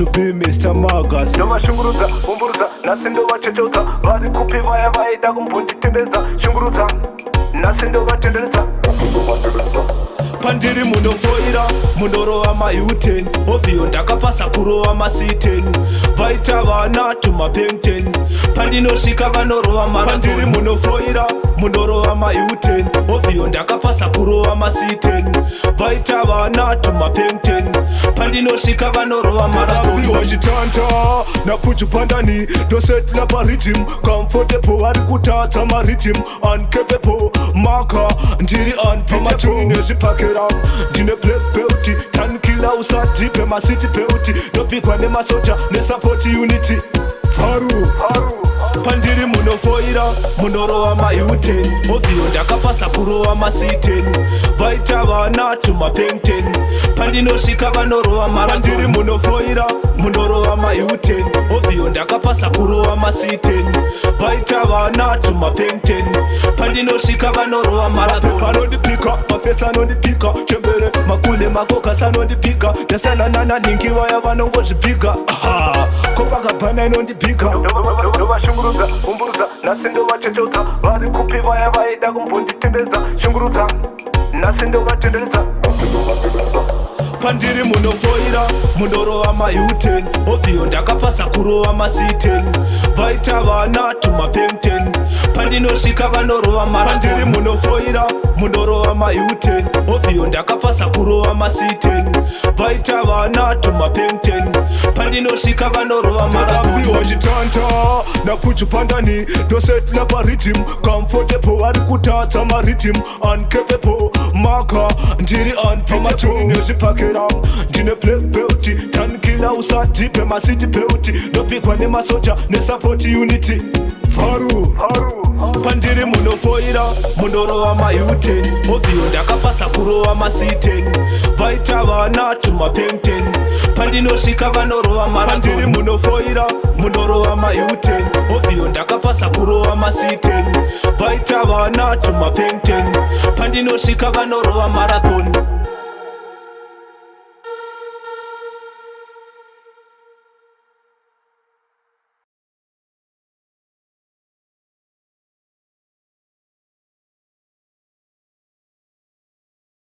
to be Mr. Maga. Ndovashungurudza, umburudza, nhasi ndovachecheuta. Vari kupi vaya vaida kumbonditenderedza. Shungurudza, nhasi ndovatenderedza. Pandiri munofoira, munorova maU10. Ovhiyo ndakapasa kurova masi10. Vaita vana tumapeng10. Pandinosvika vanorova mara. Pandiri munofoira, munorova maU10. Ovhiyo ndakapasa kurova masi10. Vaita vana tumapeng10. Pandinosvika vanorova mara. Apiwa chitanda napuchu pandani. Dosetla pa Riddim. Comfortable vari kutadza ma Riddim. Uncapable Maga ndiri unbeatable. Nezvipakera ndine black belt. Dankillah usati pema city belt. Ndopikwa nemasoja nesupport unity. Faru pandiri munofoira, munorova maU10. Ovhiyo ndakapasa kurova masi10. Vaita vana tumapeng10. Pandinosvika vanorova mara. Pandiri munofoira, munorova maU10. Ovhiyo ndakapasa kurova masi10. Vaita vana tumapeng10. Pandinosvika vanorova mara. Panondipika, mafesa anondipika. Chembere, makule, makoka anondipika. Ndasananana ningi vaya vanongozvipika. Kopakabhana inondipika. Ndovashungurudza, umburudza, nhasi ndovachecheuta. Vari kupi vaya vaida kumbonditenderedza. Shungurudza, nhasi ndovatenderedza. Pandiri munofoira, munorova maU10. Ovhiyo ndakapasa kurova masi10. Vaita vana tumapeng10. Pandinosvika vanorova mara. Pandiri munofoira, munorova maU10. Ovhiyo ndakapasa kurova masi10. Vaita vana tumapeng10. Pandinosvika vanorova mara. Apiwa chitanda napuchu pandani. Dosetla pa Riddim. Comfortable vari kutadza ma Riddim. Uncapable Maga ndiri unbeatable. Nezvipakera ndine black belt. Dankillah usati pema city belt. Ndopikwa nemasoja nesupport unity. Faru pandiri munofoira, munorova maU10. Ovhiyo ndakapasa kurova masi10. Vaita vana tumapeng10. Pandinosvika vanorova mara. Pandiri munofoira, munorova maU10. Ovhiyo ndakapasa kurova masi10. Vaita vana tumapeng10. Pandinosvika vanorova marathon.